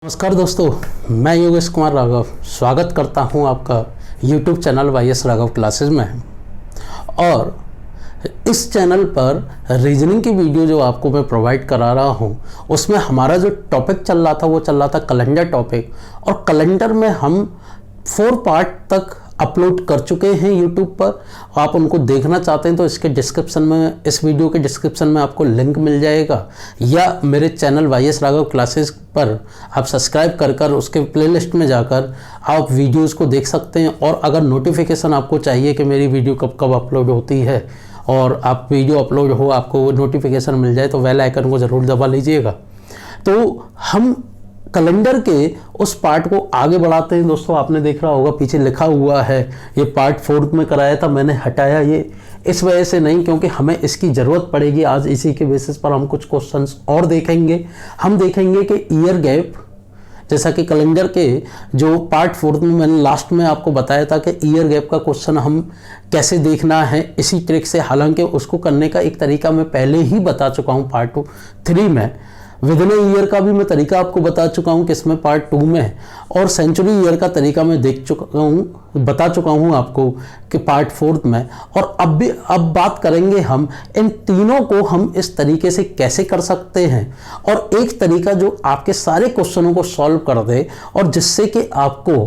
नमस्कार दोस्तों, मैं योगेश कुमार राघव स्वागत करता हूं आपका YouTube channel YS Raghav classes में। और इस चैनल पर रीजनिंग की वीडियो जो आपको मैं प्रोवाइड करा रहा हूं, उसमें हमारा जो टॉपिक चल रहा था वो चल रहा था कैलेंडर टॉपिक। और कैलेंडर में हम 4 पार्ट तक अपलोड कर चुके हैं YouTube पर। आप उनको देखना चाहते हैं तो इसके डिस्क्रिप्शन में, इस वीडियो के डिस्क्रिप्शन में आपको लिंक मिल जाएगा, या मेरे चैनल वाईएस राघव क्लासेस पर आप सब्सक्राइब कर उसके प्लेलिस्ट में जाकर आप वीडियोस को देख सकते हैं। और अगर नोटिफिकेशन आपको चाहिए कि मेरी वीडियो कब कब अपलोड होती है और आप वीडियो अपलोड हो आपको नोटिफिकेशन मिल जाए, तो बेल आइकन को ज़रूर दबा लीजिएगा। तो हम कैलेंडर के उस पार्ट को आगे बढ़ाते हैं। दोस्तों, आपने देख रहा होगा पीछे लिखा हुआ है, ये पार्ट 4 में कराया था, मैंने हटाया ये इस वजह से नहीं क्योंकि हमें इसकी ज़रूरत पड़ेगी। आज इसी के बेसिस पर हम कुछ क्वेश्चंस और देखेंगे। हम देखेंगे कि ईयर गैप, जैसा कि कैलेंडर के जो पार्ट 4 में मैंने लास्ट में आपको बताया था कि ईयर गैप का क्वेश्चन हम कैसे देखना है इसी ट्रिक से। हालांकि उसको करने का एक तरीका मैं पहले ही बता चुका हूँ पार्ट 3 में। विदिन ईयर का भी मैं तरीका आपको बता चुका हूँ कि इसमें पार्ट 2 में, और सेंचुरी ईयर का तरीका मैं बता चुका हूँ आपको कि पार्ट 4 में। और अब बात करेंगे हम इन तीनों को हम इस तरीके से कैसे कर सकते हैं, और एक तरीका जो आपके सारे क्वेश्चनों को सॉल्व कर दे और जिससे कि आपको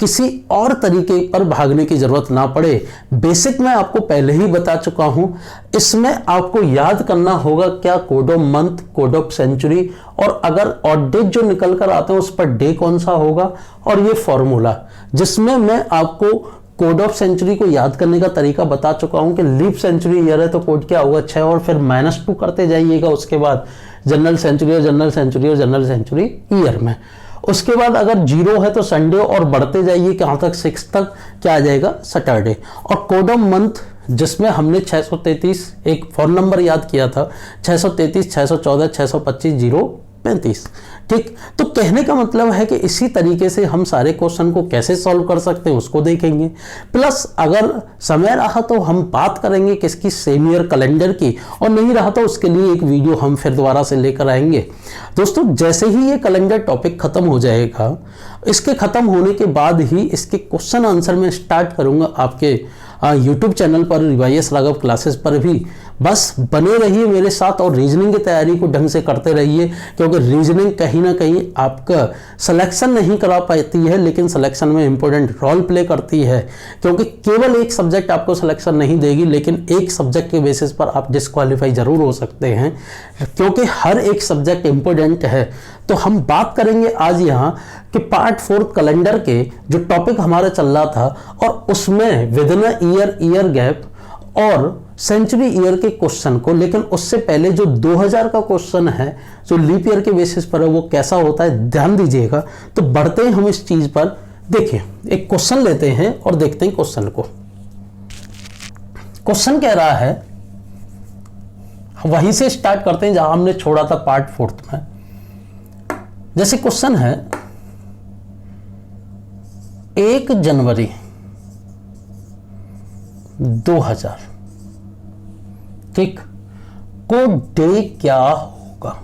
किसी और तरीके पर भागने की जरूरत ना पड़े। बेसिक मैं आपको पहले ही बता चुका हूं। इसमें आपको याद करना होगा क्या, code of month, code of century, और अगर ऑड डेट जो निकल कर आते हैं उस पर डे कौन सा होगा, और ये फॉर्मूला जिसमें मैं आपको कोड ऑफ सेंचुरी को याद करने का तरीका बता चुका हूं कि लीप सेंचुरी ईयर है तो कोड क्या होगा 6, और फिर -2 करते जाइएगा। उसके बाद जनरल सेंचुरी और जनरल सेंचुरी और जनरल सेंचुरी ईयर में। उसके बाद अगर 0 है तो संडे, और बढ़ते जाइए कहाँ तक 6 तक, क्या आ जाएगा सैटरडे। और कोड ऑफ मंथ जिसमें हमने 633 एक फोन नंबर याद किया था, 633 614 625 035। ठीक, तो कहने का मतलब है कि इसी तरीके से हम सारे क्वेश्चन को कैसे सॉल्व कर सकते हैं उसको देखेंगे। प्लस अगर समय रहा तो हम बात करेंगे किसकी, सेम ईयर कैलेंडर की, और नहीं रहा तो उसके लिए एक वीडियो हम फिर दोबारा से लेकर आएंगे। दोस्तों, जैसे ही ये कैलेंडर टॉपिक खत्म हो जाएगा, इसके खत्म होने के बाद ही इसके क्वेश्चन आंसर में स्टार्ट करूंगा आपके YouTube चैनल पर, वाईएस राघव क्लासेस पर भी। बस बने रहिए मेरे साथ और रीजनिंग की तैयारी को ढंग से करते रहिए, क्योंकि रीजनिंग कहीं ना कहीं आपका सिलेक्शन नहीं करा पाती है, लेकिन सिलेक्शन में इंपॉर्टेंट रोल प्ले करती है। क्योंकि केवल एक सब्जेक्ट आपको सिलेक्शन नहीं देगी, लेकिन एक सब्जेक्ट के बेसिस पर आप डिस्क्वालीफाई जरूर हो सकते हैं, क्योंकि हर एक सब्जेक्ट इंपॉर्टेंट है। तो हम बात करेंगे आज यहाँ कि पार्ट 4 कैलेंडर के जो टॉपिक हमारा चल रहा था, और उसमें विदिन ईयर गैप और सेंचुरी ईयर के क्वेश्चन को। लेकिन उससे पहले जो 2000 का क्वेश्चन है जो लीप ईयर के बेसिस पर है, वो कैसा होता है ध्यान दीजिएगा। तो बढ़ते हैं हम इस चीज पर। देखिए, एक क्वेश्चन लेते हैं और देखते हैं क्वेश्चन को। क्वेश्चन कह रहा है, वहीं से स्टार्ट करते हैं जहां हमने छोड़ा था पार्ट 4 में। जैसे क्वेश्चन है 1 जनवरी 2000, ठीक, को डे क्या होगा।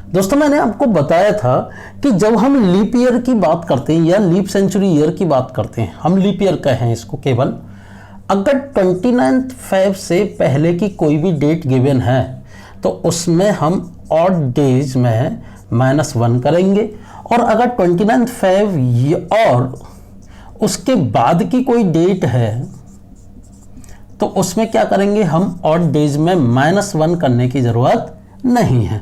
दोस्तों, मैंने आपको बताया था कि जब हम लीप ईयर की बात करते हैं या लीप सेंचुरी ईयर की बात करते हैं, हम लीप ईयर कहें इसको केवल, अगर 29 फेब से पहले की कोई भी डेट गिवन है तो उसमें हम ऑड डेज में -1 करेंगे। और अगर 29 फेब और उसके बाद की कोई डेट है तो उसमें क्या करेंगे, हम ऑड डेज में -1 करने की जरूरत नहीं है,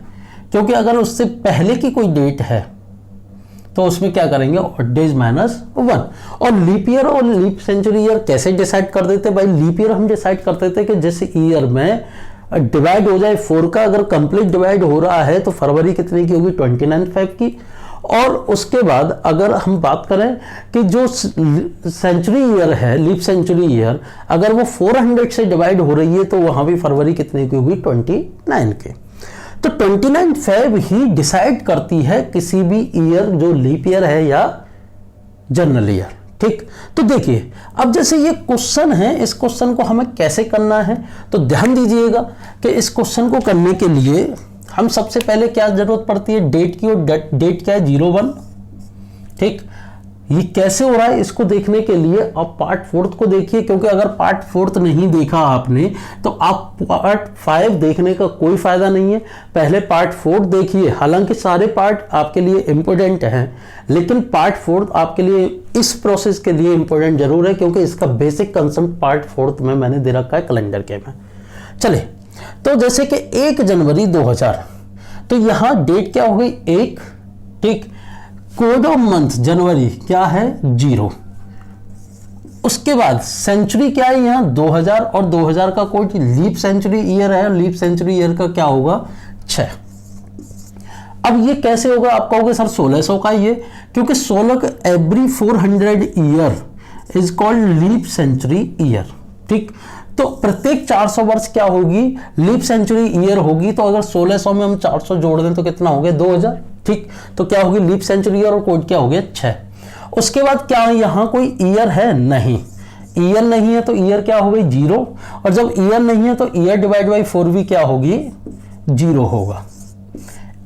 क्योंकि अगर उससे पहले की कोई डेट है तो उसमें क्या करेंगे, ऑड डेज -1। और लीप ईयर और लीप सेंचुरी ईयर कैसे डिसाइड कर देते भाई। लीप ईयर हम डिसाइड करते थे कि जिस ईयर में डिवाइड हो जाए 4 का, अगर कंप्लीट डिवाइड हो रहा है तो फरवरी कितने की होगी, 29 फेब की। और उसके बाद अगर हम बात करें कि जो सेंचुरी ईयर है, लीप सेंचुरी ईयर, अगर वो 400 से डिवाइड हो रही है तो वहां भी फरवरी कितने की होगी, 29 के। तो 29 फेब ही डिसाइड करती है किसी भी ईयर जो लीप ईयर है या जनरल ईयर। ठीक, तो देखिए अब जैसे ये क्वेश्चन है, इस क्वेश्चन को हमें कैसे करना है तो ध्यान दीजिएगा कि इस क्वेश्चन को करने के लिए हम सबसे पहले क्या जरूरत पड़ती है, डेट की, और डेट क्या है 01। ठीक, ये कैसे हो रहा है इसको देखने के लिए आप पार्ट 4 को देखिए, क्योंकि अगर पार्ट 4 नहीं देखा आपने तो आप पार्ट 5 देखने का कोई फायदा नहीं है। पहले पार्ट 4 देखिए, हालांकि सारे पार्ट आपके लिए इंपॉर्टेंट हैं, लेकिन पार्ट 4 आपके लिए इस प्रोसेस के लिए इंपॉर्टेंट जरूर है, क्योंकि इसका बेसिक कंसेप्ट पार्ट 4 में मैंने दे रखा है कैलेंडर के में। चले, तो जैसे कि 1 जनवरी 2000, तो यहां डेट क्या हो गई 1। ठीक, कोड ऑफ मंथ जनवरी क्या है 0। उसके बाद सेंचुरी क्या है यहाँ 2000, और 2000 का कोड लीप सेंचुरी ईयर है, लीप सेंचुरी ईयर का क्या होगा 6। अब ये कैसे होगा, आप कहोगे सर 1600 का ये, क्योंकि 16 का every 400 year is called leap century year. ठीक, तो प्रत्येक 400 वर्ष क्या होगी लीप सेंचुरी ईयर होगी। तो अगर 1600 में हम 400 जोड़ दें तो कितना हो गया 2000। ठीक, तो क्या होगी लीप सेंचुरी ईयर, और कोड क्या हो गया 6। उसके बाद क्या यहां कोई ईयर है, नहीं, ईयर नहीं है, तो ईयर क्या हो गई 0, और जब ईयर नहीं है तो ईयर डिवाइड बाई 4 भी क्या होगी 0 होगा।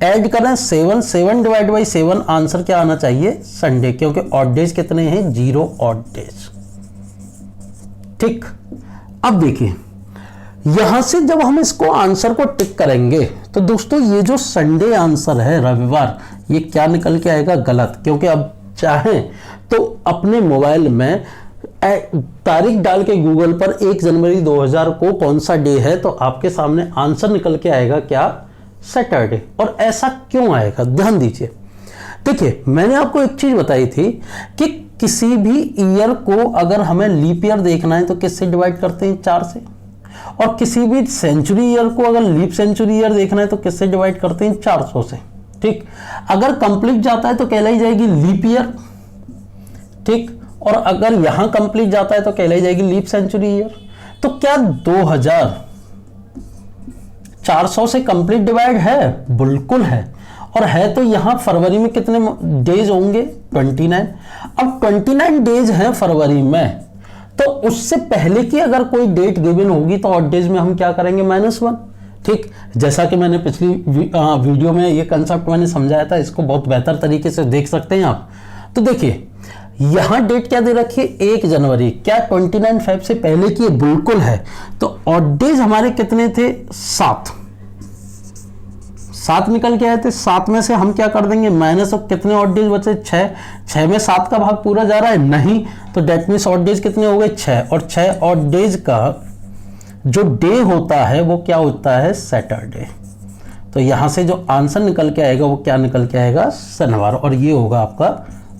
ऐड करें 7, 7 डिवाइड बाई 7, आंसर क्या आना चाहिए संडे, क्योंकि ऑड डेज कितने हैं 0 ऑड डेज। ठीक, अब देखिए यहां से जब हम इसको आंसर को टिक करेंगे तो दोस्तों ये जो संडे आंसर है रविवार, ये क्या निकल के आएगा गलत, क्योंकि अब चाहें तो अपने मोबाइल में तारीख डाल के गूगल पर 1 जनवरी 2000 को कौन सा डे है तो आपके सामने आंसर निकल के आएगा क्या सैटरडे। और ऐसा क्यों आएगा ध्यान दीजिए। देखिए मैंने आपको एक चीज बताई थी कि किसी भी ईयर को अगर हमें लीप ईयर देखना है तो किससे डिवाइड करते हैं 4 से, और किसी भी सेंचुरी ईयर को अगर लीप सेंचुरी ईयर देखना है तो किससे डिवाइड करते हैं 400 से। ठीक, अगर कंप्लीट जाता है तो कहलाई जाएगी लीप ईयर। ठीक, और अगर यहां कंप्लीट जाता है तो कहलाई जाएगी लीप सेंचुरी ईयर। तो क्या 2000 400 से कंप्लीट डिवाइड है, बिल्कुल है, और है तो यहां फरवरी में कितने डेज होंगे 29। अब 29 डेज हैं फरवरी में, तो उससे पहले की अगर कोई डेट गिवन होगी तो ऑड डेज में हम क्या करेंगे -1। ठीक, जैसा कि मैंने पिछली वीडियो में ये कंसेप्ट मैंने समझाया था, इसको बहुत बेहतर तरीके से देख सकते हैं आप। तो देखिए यहां डेट क्या दे रखी है 1 जनवरी, क्या 29 फेब से पहले की बिल्कुल है, तो ऑड डेज हमारे कितने थे 7 निकल के आए थे। 7 में से हम क्या कर देंगे माइनस, और कितने ऑड डेज बचे 6 में 7 का भाग पूरा जा रहा है नहीं, तो डेट मींस ऑड डेज कितने हो गए 6, और 6 ऑड डेज का जो डे होता है वो क्या होता है सैटरडे। तो यहां से जो आंसर निकल के आएगा वो क्या निकल के आएगा शनिवार, और ये होगा आपका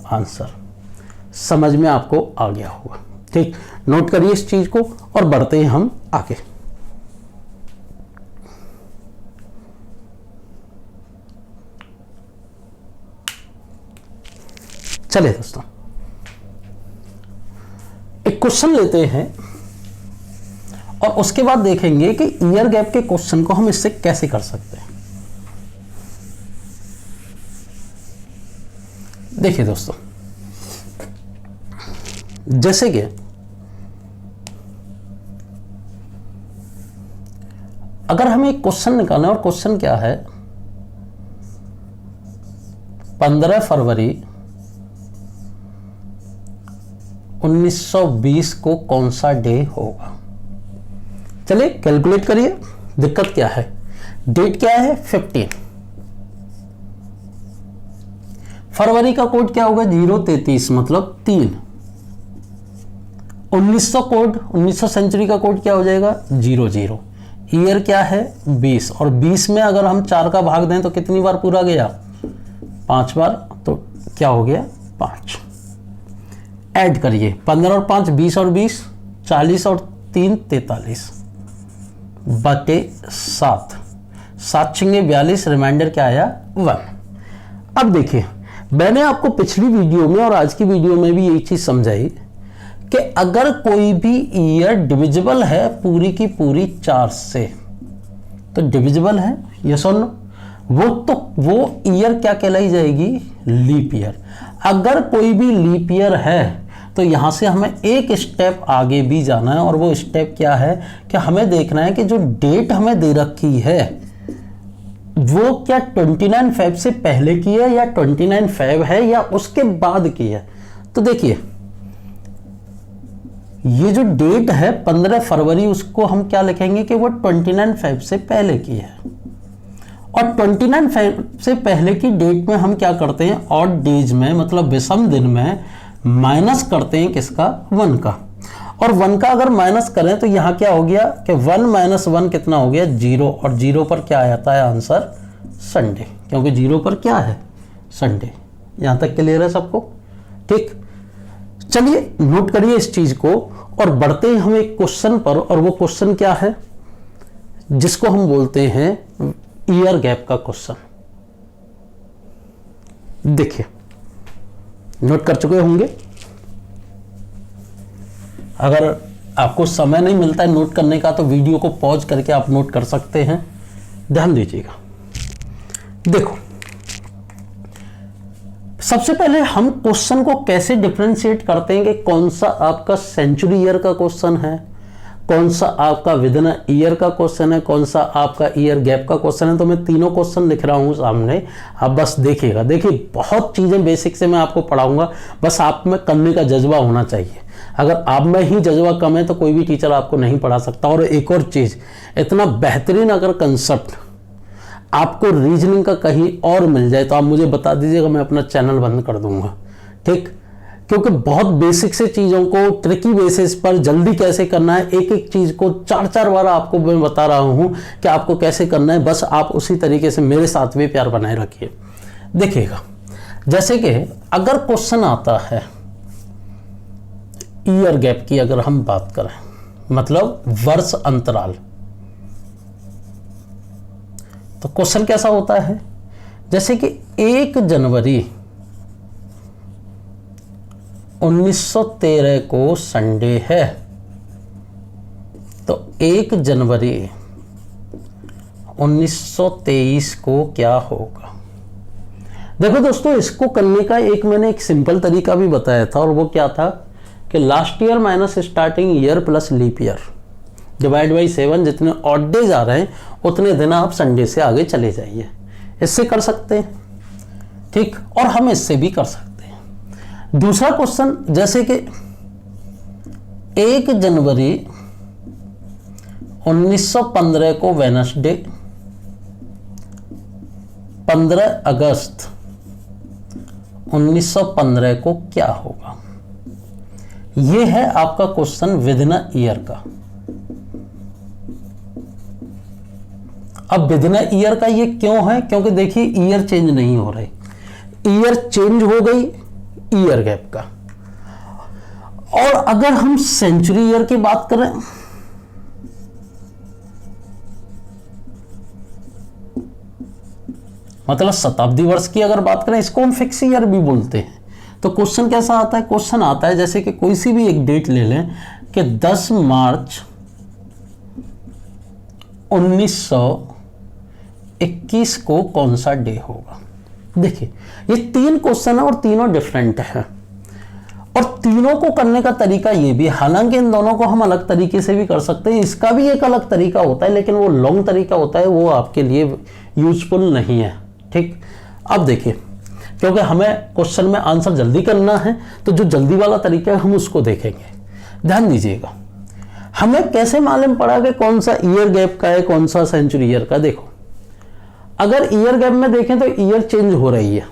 आंसर। समझ में आपको आ गया होगा। ठीक, नोट करिए इस चीज को और बढ़ते हैं हम आगे। चलिए दोस्तों एक क्वेश्चन लेते हैं और उसके बाद देखेंगे कि ईयर गैप के क्वेश्चन को हम इससे कैसे कर सकते हैं। देखिए दोस्तों, जैसे कि अगर हमें एक क्वेश्चन निकालना है, और क्वेश्चन क्या है 15 फरवरी 1920 को कौन सा डे होगा। चलिए कैलकुलेट करिए, दिक्कत क्या है, डेट क्या है 15, फरवरी का कोड क्या होगा 033 मतलब 3, 1900 कोड 1900 सेंचुरी का कोड क्या हो जाएगा 00, ईयर क्या है 20, और 20 में अगर हम 4 का भाग दें तो कितनी बार पूरा गया 5 बार, तो क्या हो गया 5। ऐड करिए 15 और 5 20 और 20 40 और 3 43 बटे 7, 7 छिंगे 42, रिमाइंडर क्या आया 1। अब देखिए मैंने आपको पिछली वीडियो में और आज की वीडियो में भी यही चीज समझाई कि अगर कोई भी ईयर डिविजिबल है पूरी की पूरी 4 से तो डिविजिबल है, यस और नो, वो ईयर क्या कहलाई जाएगी लीप ईयर। अगर कोई भी लीप ईयर है तो यहां से हमें एक स्टेप आगे भी जाना है, और वो स्टेप क्या है कि हमें देखना है कि जो डेट हमें दे रखी है वो क्या 29 फेब से पहले की है या 29 फेब है या उसके बाद की है। तो देखिए ये जो डेट है 15 फरवरी, उसको हम क्या लिखेंगे कि वो 29 फेब से पहले की है। और 29 फेब से पहले की डेट में हम क्या करते हैं, ऑड डेज में मतलब विषम दिन में माइनस करते हैं किसका, 1 का। और 1 का अगर माइनस करें तो यहाँ क्या हो गया कि 1 माइनस 1 कितना हो गया, 0। और 0 पर क्या आता है आंसर, संडे, क्योंकि 0 पर क्या है, संडे। यहाँ तक क्लियर है सबको, ठीक। चलिए नोट करिए इस चीज को और बढ़ते हैं हम एक क्वेश्चन पर। और वो क्वेश्चन क्या है, जिसको हम बोलते हैं ईयर गैप का क्वेश्चन। देखिए नोट कर चुके होंगे, अगर आपको समय नहीं मिलता है नोट करने का तो वीडियो को पॉज करके आप नोट कर सकते हैं। ध्यान दीजिएगा, देखो सबसे पहले हम क्वेश्चन को कैसे डिफरेंशिएट करते हैं कि कौन सा आपका सेंचुरी ईयर का क्वेश्चन है, कौन सा आपका विद इन ईयर का क्वेश्चन है, कौन सा आपका ईयर गैप का क्वेश्चन है। तो मैं तीनों क्वेश्चन लिख रहा हूं सामने, आप बस देखिएगा। देखिए बहुत चीजें बेसिक से मैं आपको पढ़ाऊंगा, बस आप में करने का जज्बा होना चाहिए। अगर आप में ही जज्बा कम है तो कोई भी टीचर आपको नहीं पढ़ा सकता। और एक और चीज, इतना बेहतरीन अगर कंसेप्ट आपको रीजनिंग का कहीं और मिल जाए तो आप मुझे बता दीजिएगा, मैं अपना चैनल बंद कर दूंगा, ठीक। क्योंकि बहुत बेसिक से चीज़ों को ट्रिकी बेसिस पर जल्दी कैसे करना है, एक एक चीज़ को 4-4 बार आपको मैं बता रहा हूं कि आपको कैसे करना है। बस आप उसी तरीके से मेरे साथ भी प्यार बनाए रखिए। देखिएगा, जैसे कि अगर क्वेश्चन आता है ईयर गैप की, अगर हम बात करें मतलब वर्ष अंतराल, तो क्वेश्चन कैसा होता है, जैसे कि 1 जनवरी 1913 को संडे है, तो 1 जनवरी 1923 को क्या होगा। देखो दोस्तों, इसको करने का मैंने एक सिंपल तरीका भी बताया था, और वो क्या था कि last year minus starting year plus leap year divide by 7। जितने ऑड डेज आ रहे हैं उतने दिन आप संडे से आगे चले जाइए। इससे कर सकते हैं, ठीक। और हम इससे भी कर सकते हैं। दूसरा क्वेश्चन, जैसे कि 1 जनवरी 1915 को वेडनेसडे, 15 अगस्त 1915 को क्या होगा। यह है आपका क्वेश्चन विद इन ईयर का। अब विद इन ईयर का ये क्यों है, क्योंकि देखिए ईयर चेंज नहीं हो रही, ईयर चेंज हो गई ईयर गैप का। और अगर हम सेंचुरी ईयर की बात करें, मतलब शताब्दी वर्ष की अगर बात करें, इसको हम फिक्स ईयर भी बोलते हैं। तो क्वेश्चन कैसा आता है, क्वेश्चन आता है जैसे कि कोई सी भी एक डेट ले लें कि 10 मार्च 1921 को कौन सा डे होगा। देखिए ये 3 क्वेश्चन है और तीनों डिफरेंट है, और तीनों को करने का तरीका ये भी, हालांकि इन दोनों को हम अलग तरीके से भी कर सकते हैं, इसका भी एक अलग तरीका होता है, लेकिन वो लॉन्ग तरीका होता है, वो आपके लिए यूजफुल नहीं है, ठीक। अब देखिए, क्योंकि हमें क्वेश्चन में आंसर जल्दी करना है, तो जो जल्दी वाला तरीका है हम उसको देखेंगे। ध्यान दीजिएगा, हमें कैसे मालूम पड़ा कि कौन सा ईयर गैप का है, कौन सा सेंचुरी ईयर का। देखो अगर ईयर गैप में देखें तो ईयर चेंज हो रही है,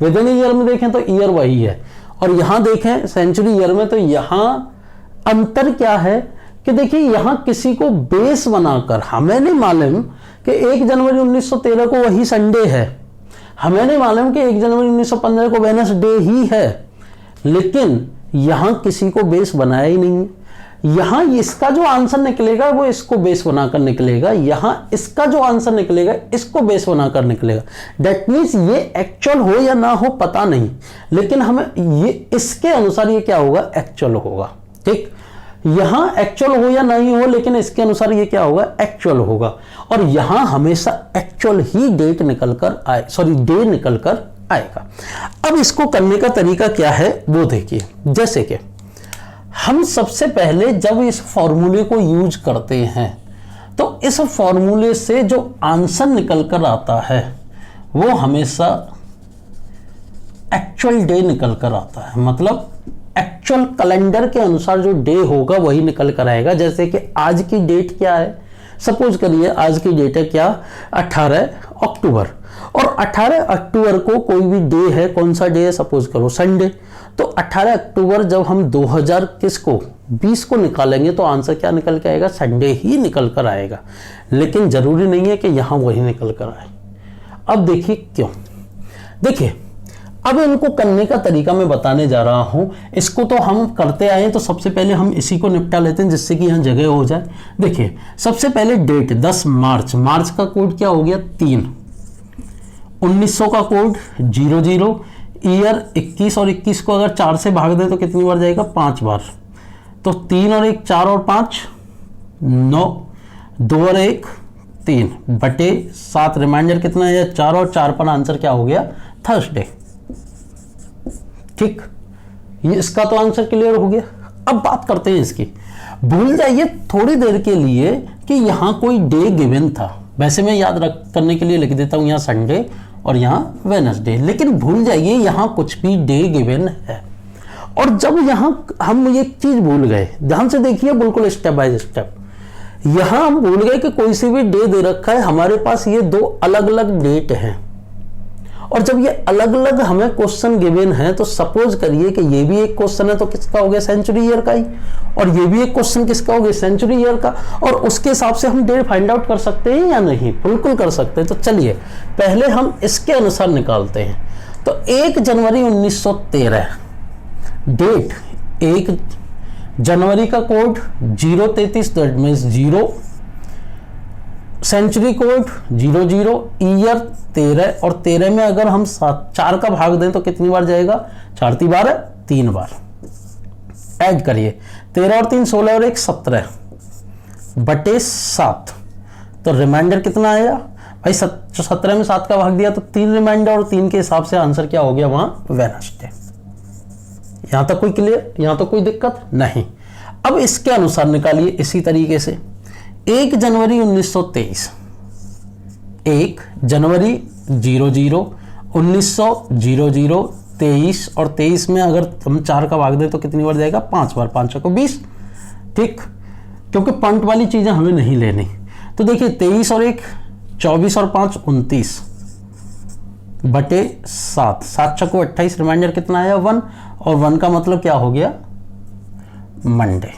विद इन ईयर में देखें तो ईयर वही है, और यहां देखें सेंचुरी ईयर में तो यहां अंतर क्या है कि देखिए यहां किसी को बेस बनाकर, हमें नहीं मालूम कि 1 जनवरी 1913 को वही संडे है, हमें नहीं मालूम कि 1 जनवरी 1915 को वेडनेसडे ही है, लेकिन यहां किसी को बेस बनाया ही नहीं। यहां इसका जो आंसर निकलेगा वो इसको बेस बनाकर निकलेगा, यहां इसका जो आंसर निकलेगा इसको बेस बनाकर निकलेगा। दैट मीन्स ये एक्चुअल हो या ना हो पता नहीं, लेकिन हमें ये इसके अनुसार ये क्या होगा, एक्चुअल होगा, ठीक। यहां एक्चुअल हो या नहीं हो, लेकिन इसके अनुसार ये क्या होगा, एक्चुअल होगा। और यहां हमेशा एक्चुअल ही डेट निकलकर आए, सॉरी डे निकलकर आएगा। अब इसको करने का तरीका क्या है वो देखिए। जैसे कि हम सबसे पहले जब इस फॉर्मूले को यूज करते हैं तो इस फॉर्मूले से जो आंसर निकल कर आता है वो हमेशा एक्चुअल डे निकल कर आता है, मतलब एक्चुअल कैलेंडर के अनुसार जो डे होगा वही निकल कर आएगा। जैसे कि आज की डेट क्या है, सपोज करिए आज की डेट है क्या, 18 अक्टूबर, और 18 अक्टूबर को कोई भी डे है, कौन सा डे है, सपोज करो संडे। तो 18 अक्टूबर जब हम 2020 को निकालेंगे तो आंसर क्या निकल के आएगा, संडे ही निकल कर आएगा। लेकिन जरूरी नहीं है कि यहाँ वही निकल कर आए। अब देखिए क्यों, देखिए अब इनको करने का तरीका मैं बताने जा रहा हूं। इसको तो हम करते आए, तो सबसे पहले हम इसी को निपटा लेते हैं जिससे कि यहाँ जगह हो जाए। देखिए सबसे पहले डेट 10 मार्च, मार्च का कोड क्या हो गया 3, 1900 का कोड 00, ईयर 21, और 21 को अगर 4 से भाग दे तो कितनी बार जाएगा, 5 बार। तो 3 और 1 4 और 5 9, 2 और 1 3 बटे 7, रिमाइंडर कितना है 4, और 4 पर आंसर क्या हो गया, थर्सडे। ठीक, ये इसका तो आंसर क्लियर हो गया। अब बात करते हैं इसकी। भूल जाइए थोड़ी देर के लिए कि यहां कोई डे गिवन था, वैसे मैं याद रख करने के लिए लिख देता हूं यहां संडे और यहां वेडनेसडे, लेकिन भूल जाइए यहां कुछ भी डे गिवन है। और जब यहां हम एक चीज भूल गए, ध्यान से देखिए बिल्कुल स्टेप बाय स्टेप, यहां हम भूल गए कि कोई सी भी डे दे रखा है, हमारे पास ये दो अलग अलग डेट हैं, और जब ये अलग अलग हमें क्वेश्चन गिवन है तो सपोज करिए कि ये भी एक क्वेश्चन है तो किसका हो गया, सेंचुरी ईयर का ही, और ये भी एक क्वेश्चन किसका हो गया, सेंचुरी ईयर का, और उसके हिसाब से हम डेट फाइंड आउट कर सकते हैं या नहीं, बिल्कुल कर सकते हैं। तो चलिए पहले हम इसके अनुसार निकालते हैं। तो 1 जनवरी 1913 डेट, 1 जनवरी का code 033, that means 0, century code 00, year 13, और 13 में अगर हम 4 का भाग दें तो कितनी बार जाएगा, 4 × 12 3 बार। ऐड करिए 13 और 3 16 और 1 17 बटे 7, तो रिमाइंडर कितना आया भाई, 17 में 7 का भाग दिया तो 3 रिमाइंडर, और 3 के हिसाब से आंसर क्या हो गया वहां, वेडनेसडे। यहां तक कोई क्लियर, यहां तो कोई दिक्कत नहीं। अब इसके अनुसार निकालिए इसी तरीके से 1 जनवरी 1923, 1 जनवरी 00, 1900 00, 23, और 23 में अगर हम 4 का भाग दें तो कितनी बार जाएगा, 5 बार, 5 को 20। ठीक, क्योंकि पॉइंट वाली चीजें हमें नहीं लेनी। तो देखिए 23 और 1 24, और 5 29 बटे 7, 7 × 28, रिमाइंडर कितना आया 1, और 1 का मतलब क्या हो गया, मंडे।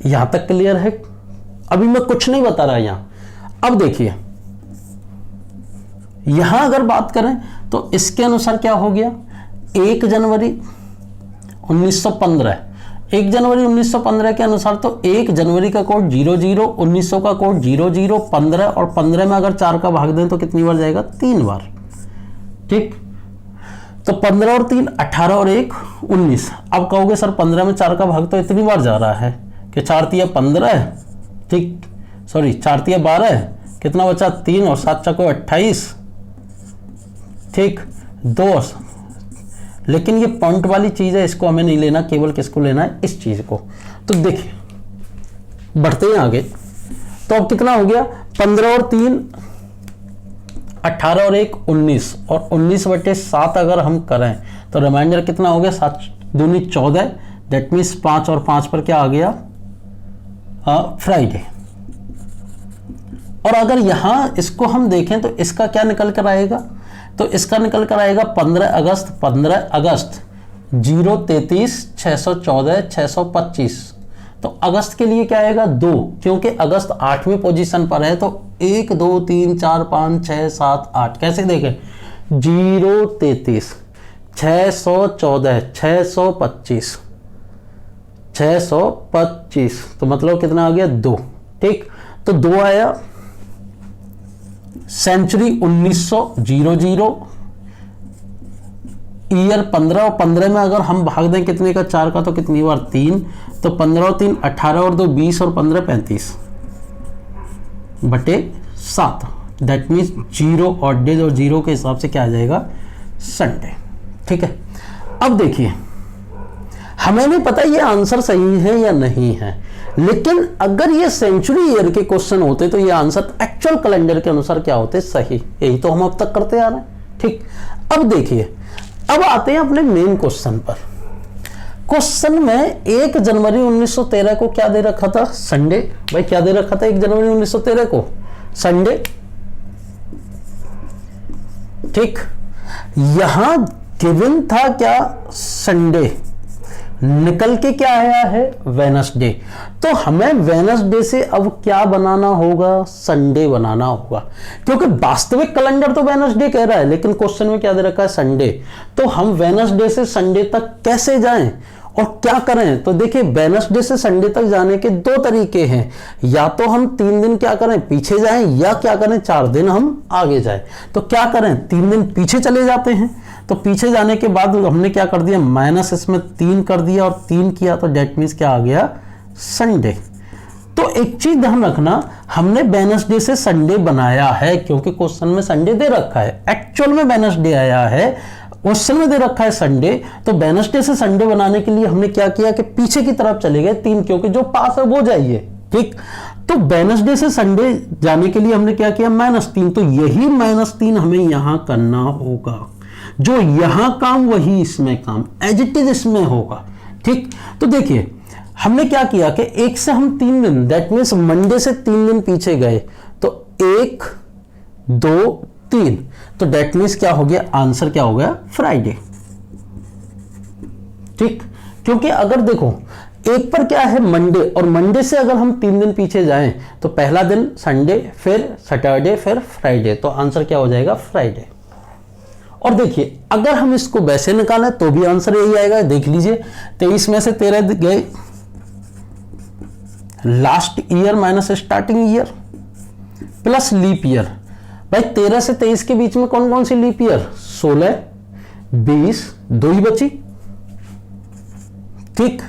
यहां तक क्लियर है। अभी मैं कुछ नहीं बता रहा यहां। अब देखिए यहां अगर बात करें तो इसके अनुसार क्या हो गया, 1 जनवरी 1915, 1 जनवरी 1915 के अनुसार तो 1 जनवरी का कोड 00, 1900 का कोड 00, 15, और 15 में अगर 4 का भाग दें तो कितनी बार जाएगा, 3 बार। ठीक, तो 15 और 3 18, और 1 19। अब कहोगे सर 15 में 4 का भाग तो इतनी बार जा रहा है कि 4 × 15, ठीक, सॉरी 4 × 12, कितना बचा 3, और 7 × 28, ठीक 2। लेकिन ये पॉइंट वाली चीज है, इसको हमें नहीं लेना, केवल किसको लेना है, इस चीज को। तो देखिए बढ़ते हैं आगे, तो अब कितना हो गया, 15 और 3 18, और 1 19, और 19 बटे 7 अगर हम करें तो रिमाइंडर कितना हो गया, 7 दूनी 14, दैट मीन्स 5, और 5 पर क्या आ गया, फ्राइडे। और अगर यहां इसको हम देखें तो इसका क्या निकल कर आएगा, तो इसका निकल कर आएगा 15 अगस्त 033 614 625। तो अगस्त के लिए क्या आएगा 2, क्योंकि अगस्त 8वें पोजीशन पर है, तो 1 2 3 4 5 6 7 8, कैसे देखें 033 614 625 625, तो मतलब कितना आ गया 2। ठीक, तो 2 आया। सेंचुरी 1900 00, ईयर 15, और 15 में अगर हम भाग दें कितने का, 4 का, तो कितनी बार 3, तो 15 और 3 18, और 2 20, और 15 35 बटे 7, दैट मीन्स 0 ऑड डेज, और 0 के हिसाब से क्या आ जाएगा, संडे। ठीक है, अब देखिए हमें नहीं पता ये आंसर सही है या नहीं है, लेकिन अगर ये सेंचुरी ईयर के क्वेश्चन होते तो ये आंसर एक्चुअल कैलेंडर के अनुसार क्या होते, सही। यही तो हम अब तक करते आ रहे हैं। ठीक, अब देखिए, अब आते हैं अपने मेन क्वेश्चन पर। क्वेश्चन में 1 जनवरी 1913 को क्या दे रखा था, संडे। भाई क्या दे रखा था 1 जनवरी 1913 को, संडे। ठीक, यहां गिवन था क्या, संडे, निकल के क्या आया है, वेनसडे। तो हमें वेनसडे से अब क्या बनाना होगा, संडे बनाना होगा, क्योंकि वास्तविक कैलेंडर तो वेनसडे कह रहा है, लेकिन क्वेश्चन में क्या दे रखा है, संडे। तो हम वेनसडे से संडे तक कैसे जाएं और क्या करें। तो देखिए, वेनसडे से संडे तक जाने के 2 तरीके हैं, या तो हम 3 दिन क्या करें, पीछे जाएं, या क्या करें 4 दिन हम आगे जाएं। तो क्या करें, 3 दिन पीछे चले जाते हैं। तो पीछे जाने के बाद हमने क्या कर दिया, माइनस इसमें 3 कर दिया और 3 किया, तो डेट मीन्स क्या आ गया, संडे। तो एक चीज ध्यान रखना, हमने वेडनेसडे से संडे बनाया है, क्योंकि क्वेश्चन में संडे दे रखा है, एक्चुअल में वेडनेसडे आया है, क्वेश्चन में दे रखा है संडे। तो वेडनेसडे से संडे बनाने के लिए हमने क्या किया कि पीछे की तरफ चले गए 3, क्योंकि जो पास है वो जाइए। ठीक, तो वेडनेसडे से संडे जाने के लिए हमने क्या किया, -3। तो यही -3 हमें यहां करना होगा, जो यहां काम वही इसमें काम, एज इट इज इसमें होगा। ठीक, तो देखिए हमने क्या किया कि 1 से हम 3 दिन, दैट मीन्स मंडे से 3 दिन पीछे गए, तो 1 2 3, तो दैट मीन्स क्या हो गया, आंसर क्या हो गया, फ्राइडे। ठीक, क्योंकि अगर देखो एक पर क्या है, मंडे, और मंडे से अगर हम 3 दिन पीछे जाएं तो पहला दिन संडे, फिर सैटरडे, फिर फ्राइडे, तो आंसर क्या हो जाएगा, फ्राइडे। और देखिए अगर हम इसको वैसे निकालें तो भी आंसर यही आएगा। देख लीजिए, 23 में से 13 गए, last year minus starting year plus leap year. भाई 13 से 23 के बीच में कौन कौन सी लीप ईयर, 16 20, 2 ही बची। ठीक,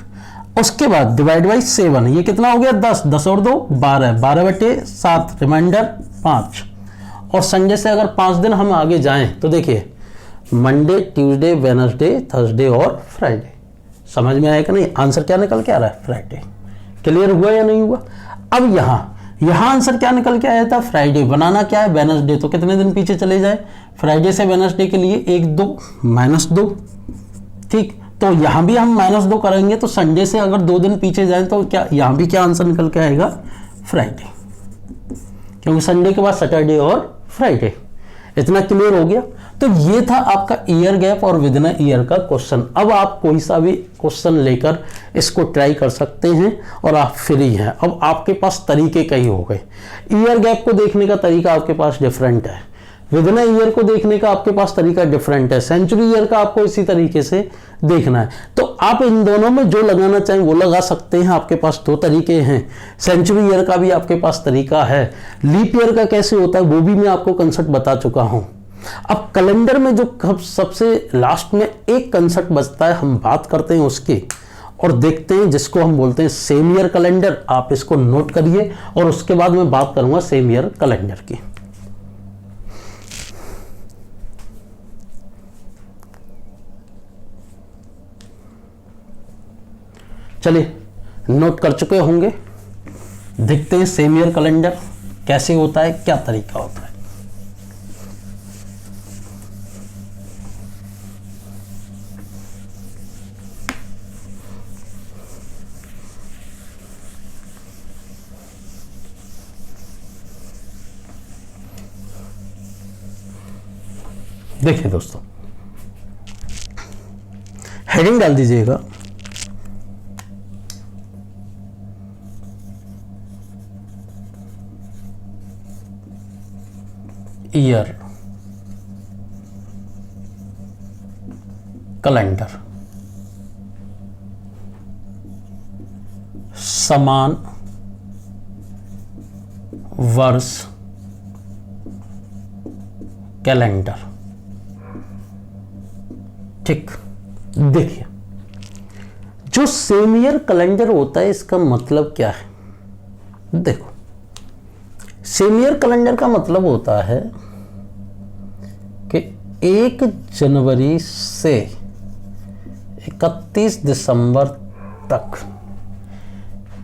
उसके बाद डिवाइड बाई 7, ये कितना हो गया, 10, 10 और 2 12, 12/7, रिमाइंडर 5। और संडे से अगर 5 दिन हम आगे जाएं तो देखिए मंडे, ट्यूसडे, वेडनेसडे, थर्सडे और फ्राइडे। समझ में आया कि नहीं, आंसर क्या निकल के आ रहा है, फ्राइडे। क्लियर हुआ या नहीं हुआ। अब यहां आंसर क्या निकल के आया था, फ्राइडे। बनाना क्या है, वेडनेसडे, तो कितने दिन पीछे चले जाए, फ्राइडे से वेडनेसडे के लिए 1 2 -2। ठीक, तो यहां भी हम -2 करेंगे, तो संडे से अगर 2 दिन पीछे जाए तो क्या यहां भी क्या आंसर निकल के आएगा, फ्राइडे, क्योंकि संडे के बाद सैटरडे और फ्राइडे। इतना क्लियर हो गया। तो ये था आपका ईयर गैप और विद इन ईयर का क्वेश्चन। अब आप कोई सा भी क्वेश्चन लेकर इसको ट्राई कर सकते हैं और आप फ्री हैं। अब आपके पास तरीके कई हो गए। ईयर गैप को देखने का तरीका आपके पास डिफरेंट है, विद इन ईयर को देखने का आपके पास तरीका डिफरेंट है, सेंचुरी ईयर का आपको इसी तरीके से देखना है। तो आप इन दोनों में जो लगाना चाहें वो लगा सकते हैं। आपके पास 2 तरीके हैं, सेंचुरी ईयर का भी आपके पास तरीका है, लीप ईयर का कैसे होता है वो भी मैं आपको कंसेप्ट बता चुका हूं। अब कैलेंडर में जो सबसे लास्ट में एक कंसेप्ट बचता है, हम बात करते हैं उसकी और देखते हैं, जिसको हम बोलते हैं सेम ईयर कैलेंडर। आप इसको नोट करिए और उसके बाद मैं बात करूंगा सेम ईयर कैलेंडर की। चलिए, नोट कर चुके होंगे, देखते हैं सेम ईयर कैलेंडर कैसे होता है, क्या तरीका होता है। देखिए दोस्तों, हेडिंग डाल दीजिएगा, ईयर कैलेंडर, समान वर्ष कैलेंडर। ठीक, देखिए जो सेम ईयर कैलेंडर होता है इसका मतलब क्या है। देखो, सेम ईयर कैलेंडर का मतलब होता है कि 1 जनवरी से 31 दिसंबर तक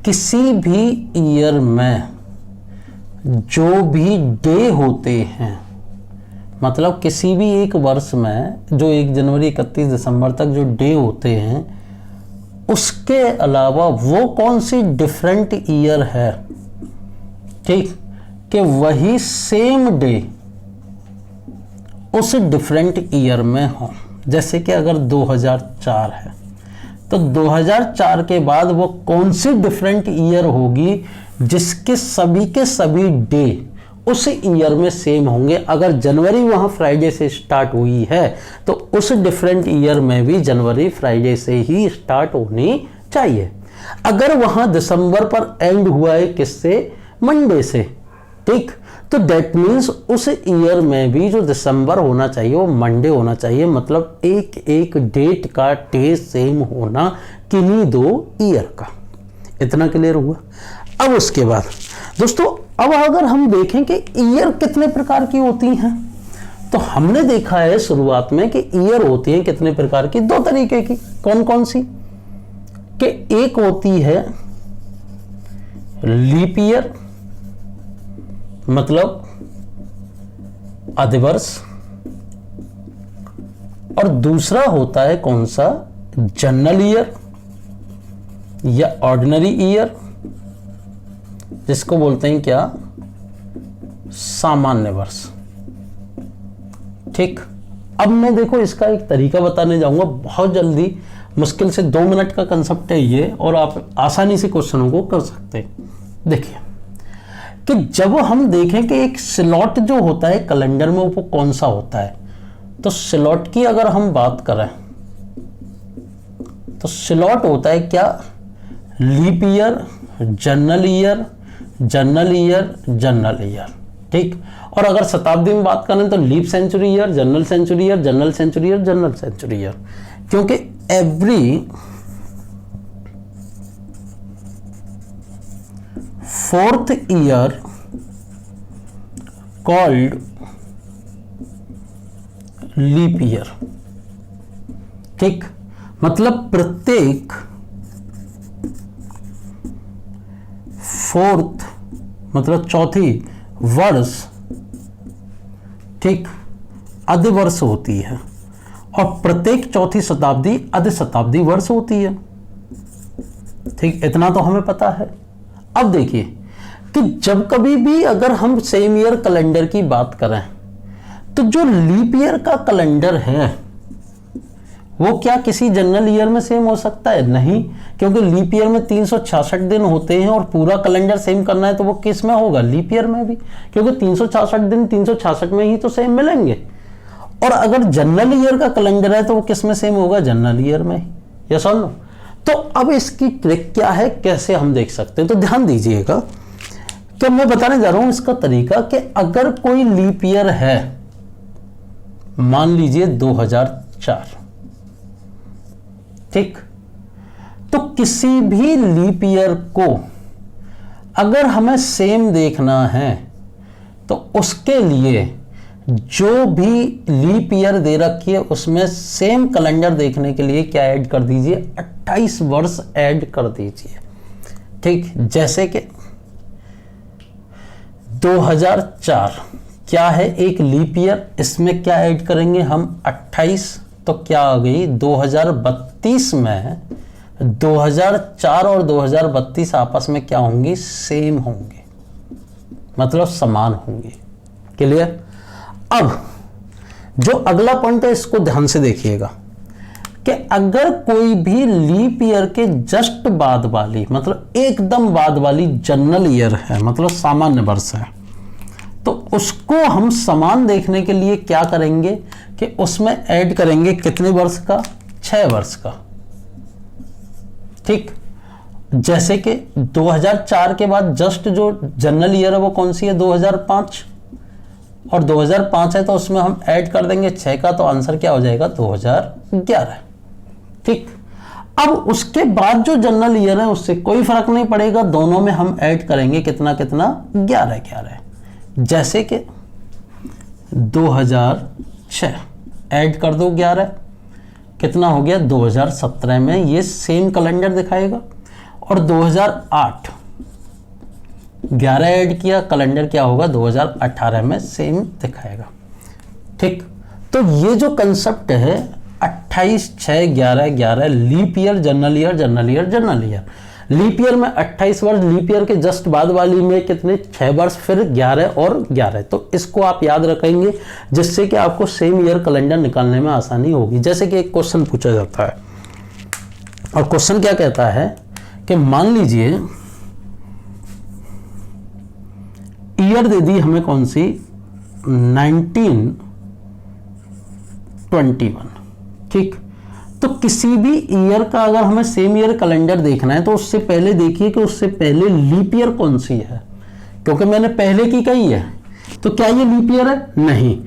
किसी भी ईयर में जो भी डे होते हैं, मतलब किसी भी एक वर्ष में जो 1 जनवरी 31 दिसंबर तक जो डे होते हैं, उसके अलावा वो कौन सी डिफरेंट ईयर है, ठीक, कि वही सेम डे उस डिफरेंट ईयर में हो। जैसे कि अगर 2004 है तो 2004 के बाद वो कौन सी डिफरेंट ईयर होगी जिसके सभी के सभी डे उस ईयर में सेम होंगे। अगर जनवरी वहां फ्राइडे से स्टार्ट हुई है तो उस डिफरेंट ईयर में भी जनवरी फ्राइडे से ही स्टार्ट होनी चाहिए। अगर वहां दिसंबर पर एंड हुआ है किससे, मंडे से, ठीक, तो दैट मीन्स उस ईयर में भी जो दिसंबर होना चाहिए वो मंडे होना चाहिए। मतलब एक एक डेट का डे सेम होना किन्हीं 2 ईयर का। इतना क्लियर हुआ। अब उसके बाद दोस्तों, अब अगर हम देखें कि ईयर कितने प्रकार की होती हैं, तो हमने देखा है शुरुआत में कि ईयर होती है कितने प्रकार की, 2 तरीके की। कौन कौन सी, कि एक होती है लीप ईयर, मतलब अधिवर्ष, और दूसरा होता है कौन सा, जनरल ईयर या ऑर्डिनरी ईयर, जिसको बोलते हैं क्या, सामान्य वर्ष। ठीक, अब मैं देखो इसका एक तरीका बताने जाऊंगा बहुत जल्दी, मुश्किल से 2 मिनट का कंसेप्ट है ये, और आप आसानी से क्वेश्चनों को कर सकते हैं। देखिए कि जब हम देखें कि एक स्लॉट जो होता है कैलेंडर में वो कौन सा होता है, तो स्लॉट की अगर हम बात करें तो स्लॉट होता है क्या, leap year, general year, general year, general year. ठीक, और अगर शताब्दी में बात करें तो leap century year, general century year, general century year, general century year. क्योंकि every 4th year called leap year. ठीक, मतलब प्रत्येक 4th मतलब चौथी वर्ष, ठीक, अधिवर्ष होती है, और प्रत्येक चौथी शताब्दी अधि शताब्दी वर्ष होती है। ठीक, इतना तो हमें पता है। अब देखिए कि जब कभी भी अगर हम सेम ईयर कैलेंडर की बात करें तो जो लीप ईयर का कैलेंडर है वो क्या किसी जनरल ईयर में सेम हो सकता है? नहीं, क्योंकि लीप ईयर में 366 दिन होते हैं और पूरा कैलेंडर सेम करना है तो वो किस में होगा? लीप ईयर में भी, क्योंकि 366 दिन 366 में ही तो सेम मिलेंगे। और अगर जनरल ईयर का कैलेंडर है तो वो किस में सेम होगा? जनरल ईयर में। यस और नो? तो अब इसकी ट्रिक क्या है, कैसे हम देख सकते हैं? तो ध्यान दीजिएगा कि मैं बताने जा रहा हूं इसका तरीका कि अगर कोई लीप ईयर है, मान लीजिए 2004, ठीक, तो किसी भी लीप ईयर को अगर हमें सेम देखना है तो उसके लिए जो भी लीप ईयर दे रखी है उसमें सेम कैलेंडर देखने के लिए क्या ऐड कर दीजिए? 28 वर्ष ऐड कर दीजिए। ठीक, जैसे कि 2004 क्या है? एक लीप ईयर, इसमें क्या ऐड करेंगे हम? 28, तो क्या आ गई? 2032 में 2004 और 2032 आपस में क्या होंगी? सेम होंगे, मतलब समान होंगे। क्लियर? अब जो अगला पॉइंट है इसको ध्यान से देखिएगा कि अगर कोई भी लीप ईयर के जस्ट बाद वाली, मतलब एकदम बाद वाली जनरल ईयर है, मतलब सामान्य वर्ष है, तो उसको हम समान देखने के लिए क्या करेंगे कि उसमें ऐड करेंगे कितने वर्ष का? 6 वर्ष का। ठीक, जैसे कि 2004 के बाद जस्ट जो जनरल ईयर है वो कौन सी है? 2005, और 2005 है तो उसमें हम ऐड कर देंगे 6 का, तो आंसर क्या हो जाएगा? 2011। ठीक, अब उसके बाद जो जनरल ईयर है उससे कोई फर्क नहीं पड़ेगा, दोनों में हम ऐड करेंगे कितना कितना? 11। जैसे कि 2006 ऐड कर दो 11, कितना हो गया? 2017 में ये सेम कैलेंडर दिखाएगा। और 2008 11 ऐड किया, कैलेंडर क्या होगा 2018 में सेम दिखाएगा। ठीक, तो ये जो कंसेप्ट है 28 6 11 11 leap year, general year, general year, general year. Leap year में 28 वर्ष, लीप ईयर के जस्ट बाद वाली में कितने 6 वर्ष, फिर 11 और 11। तो इसको आप याद रखेंगे जिससे कि आपको सेम ईयर कैलेंडर निकालने में आसानी होगी। जैसे कि एक क्वेश्चन पूछा जाता है और क्वेश्चन क्या कहता है कि मान लीजिए ईयर दे दी हमें कौन सी 1921। ठीक, तो किसी भी ईयर का अगर हमें सेम ईयर कैलेंडर देखना है तो उससे पहले देखिए कि उससे पहले लीप ईयर कौन सी है, क्योंकि मैंने पहले की कही है। तो क्या ये लीप ईयर है? नहीं।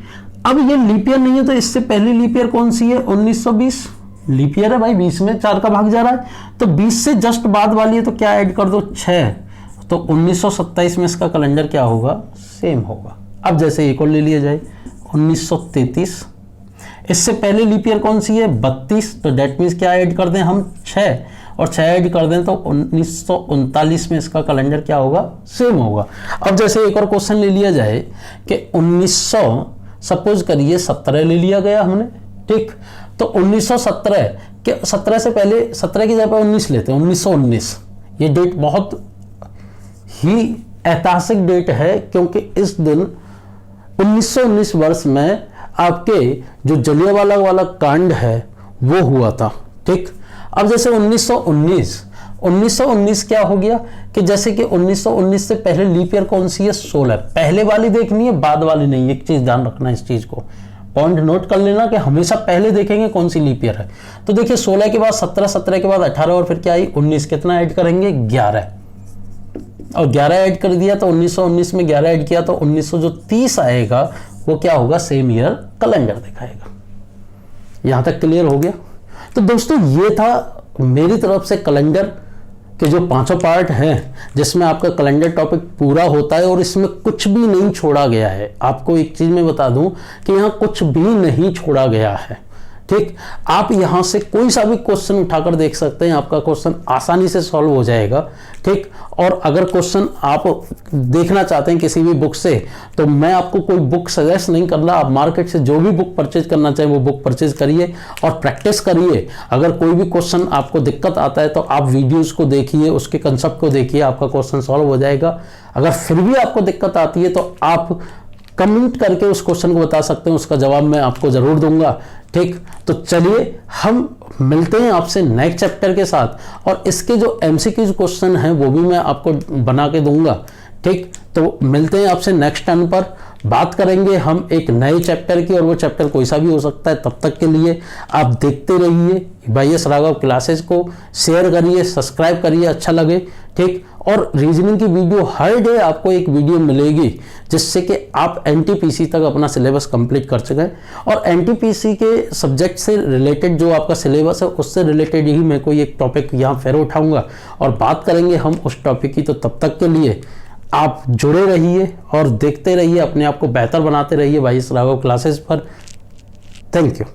अब ये लीप ईयर नहीं है तो इससे पहले लीप ईयर कौन सी है? 1920 लीप ईयर है भाई, 20 में 4 का भाग जा रहा है, तो 20 से जस्ट बाद वाली है तो क्या ऐड कर दो 6, तो 1927 में इसका कैलेंडर क्या होगा? सेम होगा। अब जैसे एक और ले लिया जाए 1933, इससे पहले लीप ईयर कौन सी है? 32, तो डेट मीन्स क्या ऐड कर दें हम 6, और 6 ऐड कर दें तो 1939 में इसका कैलेंडर क्या होगा? सेम होगा। अब जैसे एक और क्वेश्चन ले लिया जाए कि 1900 सपोज करिए 17 ले लिया गया हमने। ठीक, तो 1917 के 17 से पहले 17 की जगह 19 लेते हैं, 1919। ये डेट बहुत ही ऐतिहासिक डेट है क्योंकि इस दिन 1919 वर्ष में आपके जो जलियांवाला वाला कांड है वो हुआ था। ठीक, अब जैसे 1919 क्या हो गया कि जैसे कि 1919 से पहले लीप ईयर कौन सी है? 16। पहले वाली देखनी है, बाद वाली नहीं। एक चीज ध्यान रखना, इस चीज को पॉइंट नोट कर लेना कि हमेशा पहले देखेंगे कौन सी लीप ईयर है। तो देखिए 16 के बाद 17, 17 के बाद 18 और फिर क्या आई 19। कितना ऐड करेंगे? 11, और 11 ऐड कर दिया तो 1919 में 11 ऐड किया तो 1930 आएगा, वो क्या होगा? सेम ईयर कैलेंडर दिखाएगा। यहां तक क्लियर हो गया? तो दोस्तों ये था मेरी तरफ से कैलेंडर के जो 5 पार्ट हैं जिसमें आपका कैलेंडर टॉपिक पूरा होता है और इसमें कुछ भी नहीं छोड़ा गया है। आपको एक चीज मैं बता दूं कि यहाँ कुछ भी नहीं छोड़ा गया है। ठीक, आप यहां से कोई सा भी क्वेश्चन उठाकर देख सकते हैं, आपका क्वेश्चन आसानी से सॉल्व हो जाएगा। ठीक, और अगर क्वेश्चन आप देखना चाहते हैं किसी भी बुक से तो मैं आपको कोई बुक सजेस्ट नहीं कर रहा। आप मार्केट से जो भी बुक परचेज करना चाहें वो बुक परचेज करिए और प्रैक्टिस करिए। अगर कोई भी क्वेश्चन आपको दिक्कत आता है तो आप वीडियोज़ को देखिए, उसके कंसेप्ट को देखिए, आपका क्वेश्चन सॉल्व हो जाएगा। अगर फिर भी आपको दिक्कत आती है तो आप कमेंट करके उस क्वेश्चन को बता सकते हैं, उसका जवाब मैं आपको जरूर दूंगा। ठीक, तो चलिए हम मिलते हैं आपसे नेक्स्ट चैप्टर के साथ और इसके जो एमसीक्यूज क्वेश्चन हैं वो भी मैं आपको बना के दूंगा। ठीक, तो मिलते हैं आपसे नेक्स्ट टाइम पर, बात करेंगे हम एक नए चैप्टर की और वो चैप्टर कोई सा भी हो सकता है। तब तक के लिए आप देखते रहिए YS राघव क्लासेस को, शेयर करिए, सब्सक्राइब करिए अच्छा लगे। ठीक, और रीजनिंग की वीडियो हर डे आपको एक वीडियो मिलेगी जिससे कि आप NTPC तक अपना सिलेबस कंप्लीट कर सकें और NTPC के सब्जेक्ट से रिलेटेड जो आपका सिलेबस है उससे रिलेटेड ही मैं कोई एक टॉपिक यहाँ फिर उठाऊंगा और बात करेंगे हम उस टॉपिक की। तो तब तक के लिए आप जुड़े रहिए और देखते रहिए, अपने आप को बेहतर बनाते रहिए YS राघव क्लासेस पर। Thank you.